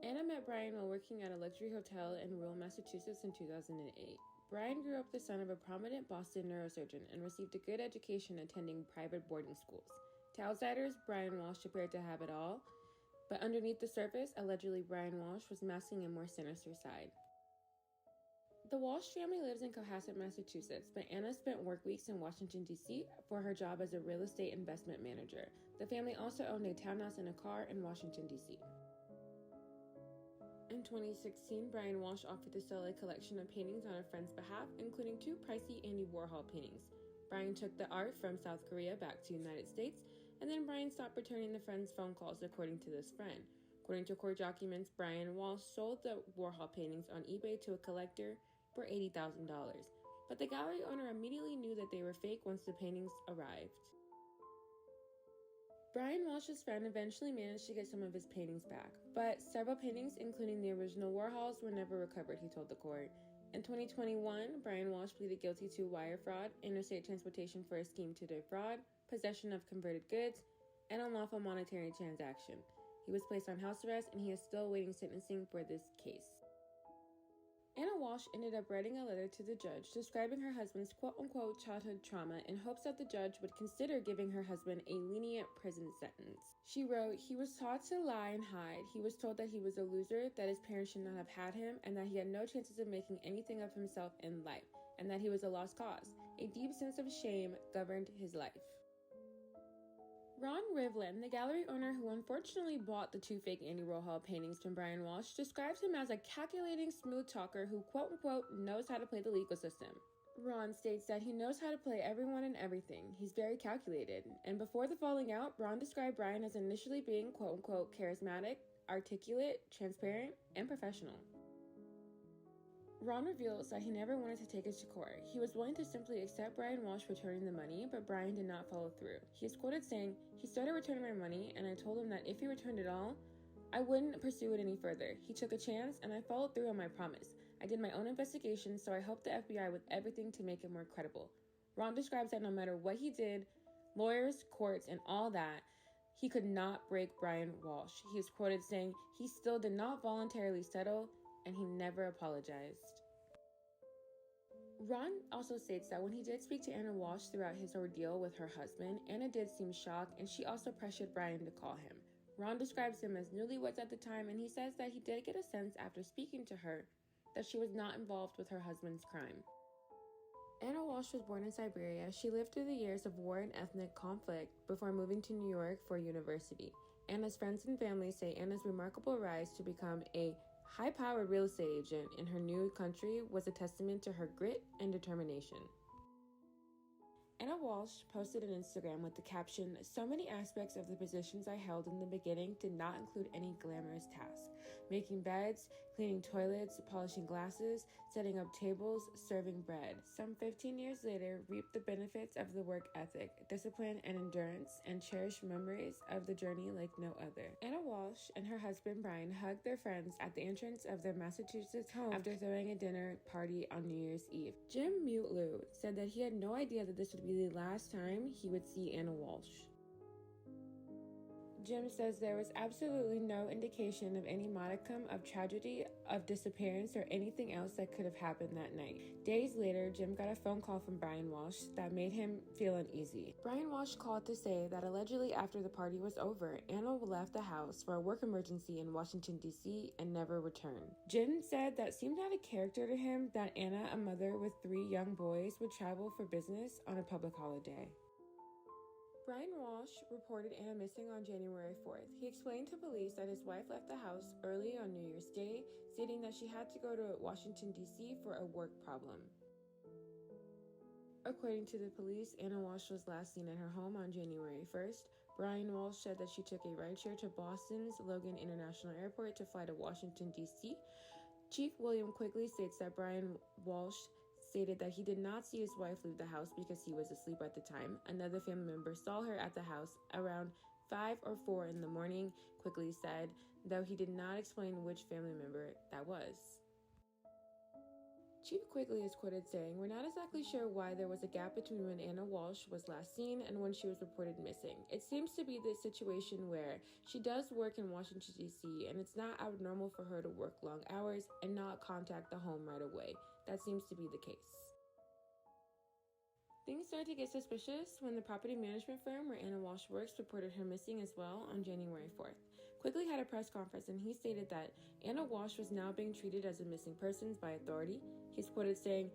Ana met Brian while working at a luxury hotel in rural Massachusetts in 2008. Brian grew up the son of a prominent Boston neurosurgeon and received a good education attending private boarding schools. To outsiders, Brian Walshe appeared to have it all, but underneath the surface, allegedly Brian Walshe was masking a more sinister side. The Walshe family lives in Cohasset, Massachusetts, but Ana spent work weeks in Washington, D.C. for her job as a real estate investment manager. The family also owned a townhouse and a car in Washington, D.C. In 2016, Brian Walshe offered to sell a collection of paintings on a friend's behalf, including 2 pricey Andy Warhol paintings. Brian took the art from South Korea back to the United States, and then Brian stopped returning the friend's phone calls, according to this friend. According to court documents, Brian Walshe sold the Warhol paintings on eBay to a collector for $80,000, but the gallery owner immediately knew that they were fake once the paintings arrived. Brian Walshe's friend eventually managed to get some of his paintings back, but several paintings, including the original Warhols, were never recovered, he told the court. In 2021, Brian Walshe pleaded guilty to wire fraud, interstate transportation for a scheme to defraud, possession of converted goods, and unlawful monetary transaction. He was placed on house arrest, and he is still awaiting sentencing for this case. Ana Walshe ended up writing a letter to the judge describing her husband's quote-unquote childhood trauma in hopes that the judge would consider giving her husband a lenient prison sentence. She wrote, "He was taught to lie and hide. He was told that he was a loser, that his parents should not have had him, and that he had no chances of making anything of himself in life, and that he was a lost cause. A deep sense of shame governed his life." Ron Rivlin, the gallery owner who unfortunately bought the 2 fake Andy Warhol paintings from Brian Walshe, describes him as a calculating, smooth talker who quote-unquote knows how to play the legal system. Ron states that he knows how to play everyone and everything. He's very calculated. And before the falling out, Ron described Brian as initially being quote-unquote charismatic, articulate, transparent, and professional. Ron reveals that he never wanted to take it to court. He was willing to simply accept Brian Walshe returning the money, but Brian did not follow through. He is quoted saying, "He started returning my money, and I told him that if he returned it all, I wouldn't pursue it any further. He took a chance, and I followed through on my promise. I did my own investigation, so I helped the FBI with everything to make it more credible." Ron describes that no matter what he did, lawyers, courts, and all that, he could not break Brian Walshe. He is quoted saying, "He still did not voluntarily settle, and he never apologized." Ron also states that when he did speak to Ana Walshe throughout his ordeal with her husband, Ana did seem shocked, and she also pressured Brian to call him. Ron describes them as newlyweds at the time, and he says that he did get a sense after speaking to her that she was not involved with her husband's crime. Ana Walshe was born in Siberia. She lived through the years of war and ethnic conflict before moving to New York for university. Ana's friends and family say Ana's remarkable rise to become a high-powered real estate agent in her new country was a testament to her grit and determination. Ana Walshe posted an Instagram with the caption, "So many aspects of the positions I held in the beginning did not include any glamorous tasks. Making beds, cleaning toilets, polishing glasses, setting up tables, serving bread. Some 15 years later, reaped the benefits of the work ethic, discipline, and endurance, and cherished memories of the journey like no other." Ana Walshe and her husband Brian hugged their friends at the entrance of their Massachusetts home after throwing a dinner party on New Year's Eve. Jim Mutlu said that he had no idea that this would be the last time he would see Ana Walshe. Jim says there was absolutely no indication of any modicum of tragedy, of disappearance, or anything else that could have happened that night. Days later, Jim got a phone call from Brian Walshe that made him feel uneasy. Brian Walshe called to say that allegedly after the party was over, Ana left the house for a work emergency in Washington, D.C. and never returned. Jim said that seemed out of character to him that Ana, a mother with 3 young boys, would travel for business on a public holiday. Brian Walshe reported Ana missing on January 4th. He explained to police that his wife left the house early on New Year's Day, stating that she had to go to Washington, D.C. for a work problem. According to the police, Ana Walshe was last seen at her home on January 1st. Brian Walshe said that she took a rideshare to Boston's Logan International Airport to fly to Washington, D.C. Chief William quickly states that Brian Walshe stated that he did not see his wife leave the house because he was asleep at the time. Another family member saw her at the house around 5 or 4 in the morning, quickly said, though he did not explain which family member that was. Chief Quigley is quoted saying, "We're not exactly sure why there was a gap between when Ana Walshe was last seen and when she was reported missing. It seems to be the situation where she does work in Washington, D.C., and it's not abnormal for her to work long hours and not contact the home right away. That seems to be the case." Things started to get suspicious when the property management firm where Ana Walshe works reported her missing as well on January 4th. Quigley had a press conference and he stated that Ana Walshe was now being treated as a missing person by authority. He's quoted saying,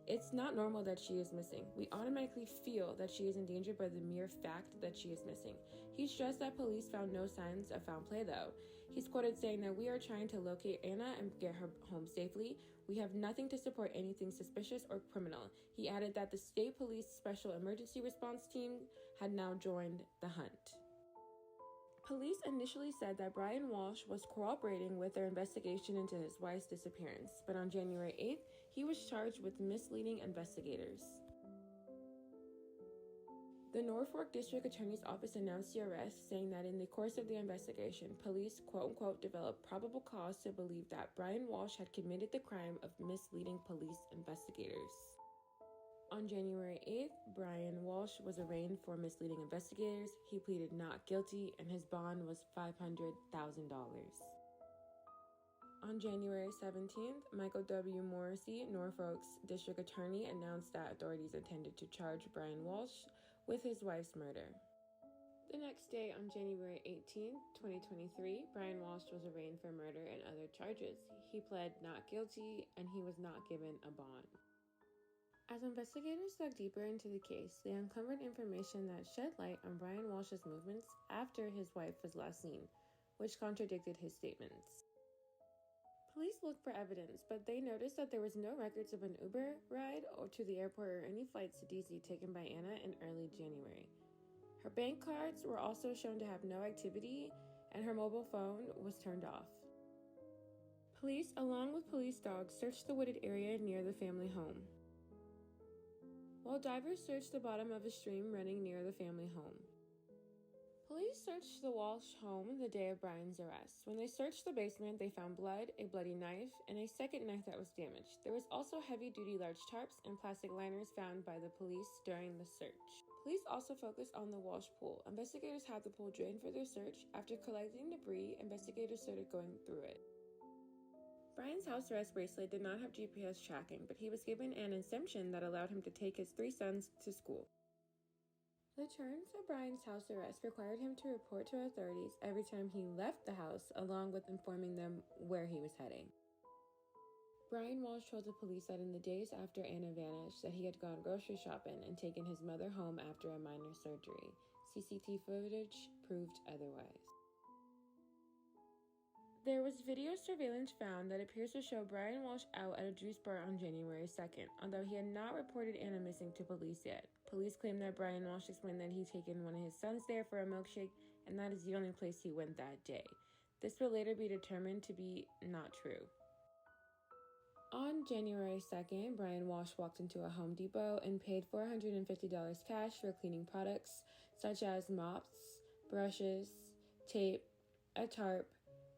"It's not normal that she is missing. We automatically feel that she is in danger by the mere fact that she is missing." He stressed that police found no signs of foul play, though. He's quoted saying that "We are trying to locate Ana and get her home safely. We have nothing to support anything suspicious or criminal." He added that the State Police Special Emergency Response Team had now joined the hunt. Police initially said that Brian Walshe was cooperating with their investigation into his wife's disappearance, but on January 8th, he was charged with misleading investigators. The Norfolk District Attorney's Office announced the arrest, saying that in the course of the investigation, police, quote-unquote, developed probable cause to believe that Brian Walshe had committed the crime of misleading police investigators. On January 8th, Brian Walshe was arraigned for misleading investigators. He pleaded not guilty, and his bond was $500,000. On January 17th, Michael W. Morrissey, Norfolk's district attorney, announced that authorities intended to charge Brian Walshe with his wife's murder. The next day, on January 18, 2023, Brian Walshe was arraigned for murder and other charges. He pled not guilty, and he was not given a bond. As investigators dug deeper into the case, they uncovered information that shed light on Brian Walshe's movements after his wife was last seen, which contradicted his statements. Police looked for evidence, but they noticed that there was no records of an Uber ride or to the airport or any flights to DC taken by Ana in early January. Her bank cards were also shown to have no activity, and her mobile phone was turned off. Police, along with police dogs, searched the wooded area near the family home, while divers searched the bottom of a stream running near the family home. Police searched the Walshe home the day of Brian's arrest. When they searched the basement, they found blood, a bloody knife, and a second knife that was damaged. There was also heavy-duty large tarps and plastic liners found by the police during the search. Police also focused on the Walshe pool. Investigators had the pool drained for their search. After collecting debris, investigators started going through it. Brian's house arrest bracelet did not have GPS tracking, but he was given an exemption that allowed him to take his 3 sons to school. The terms of Brian's house arrest required him to report to authorities every time he left the house, along with informing them where he was heading. Brian Walshe told the police that in the days after Ana vanished, that he had gone grocery shopping and taken his mother home after a minor surgery. CCTV footage proved otherwise. There was video surveillance found that appears to show Brian Walshe out at a juice bar on January 2nd, although he had not reported Ana missing to police yet. Police claim that Brian Walshe explained that he'd taken one of his sons there for a milkshake, and that is the only place he went that day. This would later be determined to be not true. On January 2nd, Brian Walshe walked into a Home Depot and paid $450 cash for cleaning products such as mops, brushes, tape, a tarp,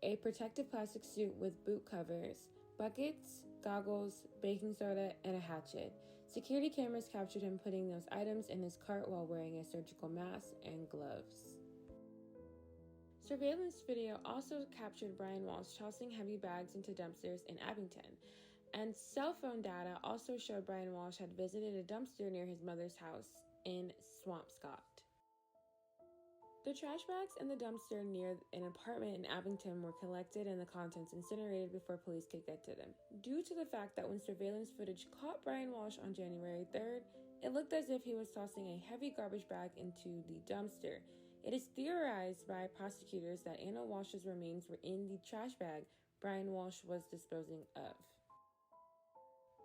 a protective plastic suit with boot covers, buckets, goggles, baking soda, and a hatchet. Security cameras captured him putting those items in his cart while wearing a surgical mask and gloves. Surveillance video also captured Brian Walshe tossing heavy bags into dumpsters in Abington, and cell phone data also showed Brian Walshe had visited a dumpster near his mother's house in Swampscott. The trash bags in the dumpster near an apartment in Abington were collected and the contents incinerated before police could get to them. Due to the fact that when surveillance footage caught Brian Walshe on January 3rd, it looked as if he was tossing a heavy garbage bag into the dumpster. It is theorized by prosecutors that Ana Walshe's remains were in the trash bag Brian Walshe was disposing of.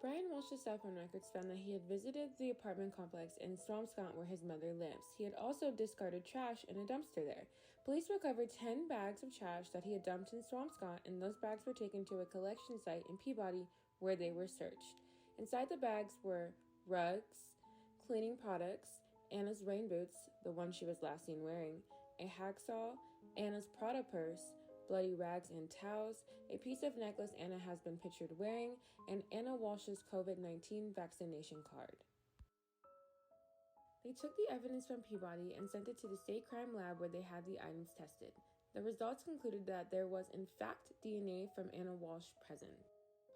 Brian Walshe's cell phone records found that he had visited the apartment complex in Swampscott where his mother lives. He had also discarded trash in a dumpster there. Police recovered 10 bags of trash that he had dumped in Swampscott, and those bags were taken to a collection site in Peabody where they were searched. Inside the bags were rugs, cleaning products, Anna's rain boots, the one she was last seen wearing, a hacksaw, Anna's Prada purse, bloody rags and towels, a piece of necklace Anna has been pictured wearing, and Ana Walshe's COVID-19 vaccination card. They took the evidence from Peabody and sent it to the state crime lab where they had the items tested. The results concluded that there was in fact DNA from Ana Walshe present.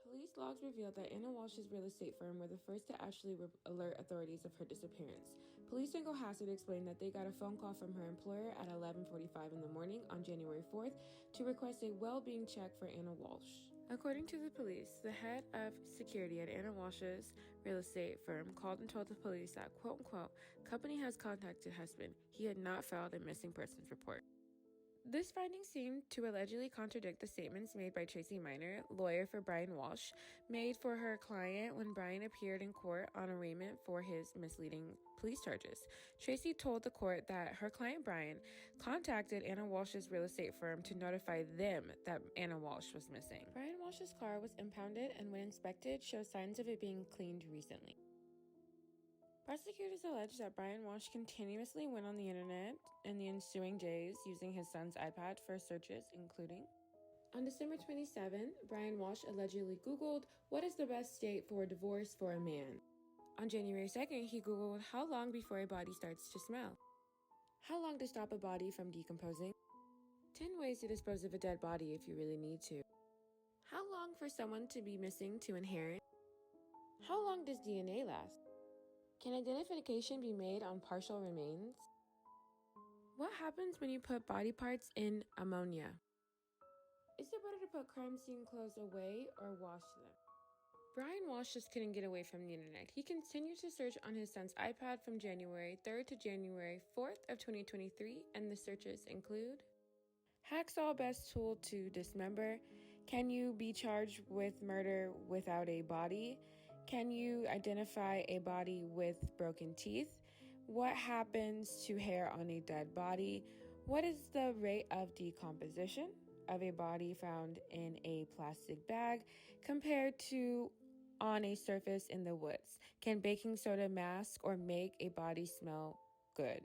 Police logs revealed that Ana Walshe's real estate firm were the first to actually alert authorities of her disappearance. Police in Cohasset explained that they got a phone call from her employer at 11:45 in the morning on January 4th to request a well-being check for Ana Walshe. According to the police, the head of security at Ana Walshe's real estate firm called and told the police that, quote-unquote, company has contacted husband. He had not filed a missing persons report. This finding seemed to allegedly contradict the statements made by Tracy Minor, lawyer for Brian Walshe, made for her client when Brian appeared in court on arraignment for his misleading police charges. Tracy told the court that her client Brian contacted Ana Walshe's real estate firm to notify them that Ana Walshe was missing. Brian Walshe's car was impounded and when inspected showed signs of it being cleaned recently. Prosecutors allege that Brian Walshe continuously went on the internet in the ensuing days using his son's iPad for searches, including on December 27, Brian Walshe allegedly Googled, "What is the best state for a divorce for a man?" On January 2nd, he Googled, "How long before a body starts to smell?" How long to stop a body from decomposing? 10 ways to dispose of a dead body if you really need to. How long for someone to be missing to inherit? How long does DNA last? Can identification be made on partial remains? What happens when you put body parts in ammonia? Is it better to put crime scene clothes away or wash them? Brian Walshe just couldn't get away from the internet. He continued to search on his son's iPad from January 3rd to January 4th of 2023, and the searches include hacksaw best tool to dismember, can you be charged with murder without a body? Can you identify a body with broken teeth? What happens to hair on a dead body? What is the rate of decomposition of a body found in a plastic bag compared to on a surface in the woods? Can baking soda mask or make a body smell good?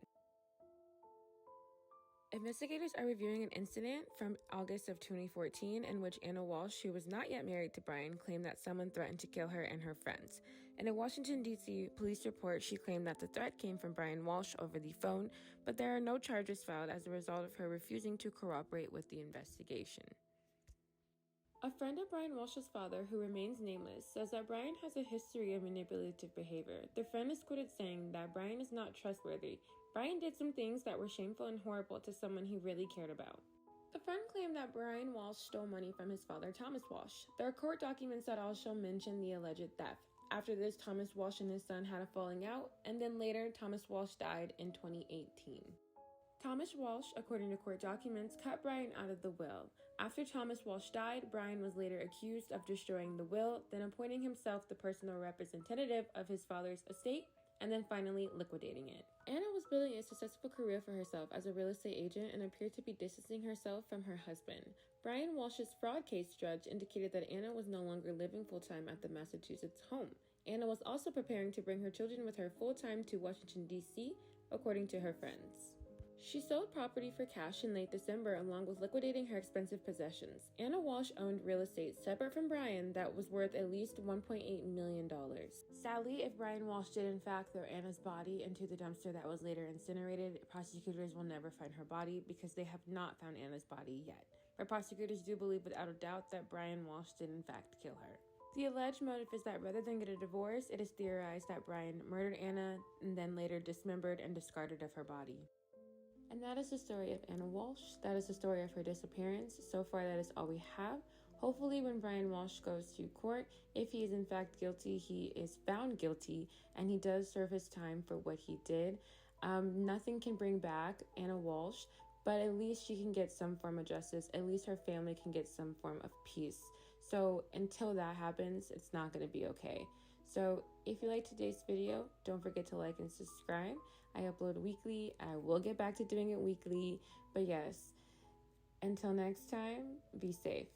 Investigators are reviewing an incident from August of 2014 in which Ana Walshe, who was not yet married to Brian, claimed that someone threatened to kill her and her friends. In a Washington, D.C. police report, she claimed that the threat came from Brian Walshe over the phone, but there are no charges filed as a result of her refusing to cooperate with the investigation. A friend of Brian Walshe's father, who remains nameless, says that Brian has a history of manipulative behavior. The friend is quoted saying that Brian is not trustworthy. Brian did some things that were shameful and horrible to someone he really cared about. The friend claimed that Brian Walshe stole money from his father, Thomas Walshe. There are court documents that also mention the alleged theft. After this, Thomas Walshe and his son had a falling out, and then later, Thomas Walshe died in 2018. Thomas Walshe, according to court documents, cut Brian out of the will. After Thomas Walshe died, Brian was later accused of destroying the will, then appointing himself the personal representative of his father's estate, and then finally liquidating it. Ana was building a successful career for herself as a real estate agent and appeared to be distancing herself from her husband. Brian Walshe's fraud case judge indicated that Ana was no longer living full-time at the Massachusetts home. Ana was also preparing to bring her children with her full-time to Washington, D.C., according to her friends. She sold property for cash in late December along with liquidating her expensive possessions. Ana Walshe owned real estate separate from Brian that was worth at least $1.8 million. Sadly, if Brian Walshe did in fact throw Anna's body into the dumpster that was later incinerated, prosecutors will never find her body because they have not found Anna's body yet. But prosecutors do believe without a doubt that Brian Walshe did in fact kill her. The alleged motive is that rather than get a divorce, it is theorized that Brian murdered Ana and then later dismembered and discarded of her body. And that is the story of Ana Walshe. That is the story of her disappearance. So far, that is all we have. Hopefully, when Brian Walshe goes to court, if he is in fact guilty, he is found guilty, and he does serve his time for what he did. Nothing can bring back Ana Walshe, but at least she can get some form of justice. At least her family can get some form of peace. So until that happens, it's not going to be okay. So if you like today's video, don't forget to like and subscribe. I upload weekly. I will get back to doing it weekly. But yes, until next time, be safe.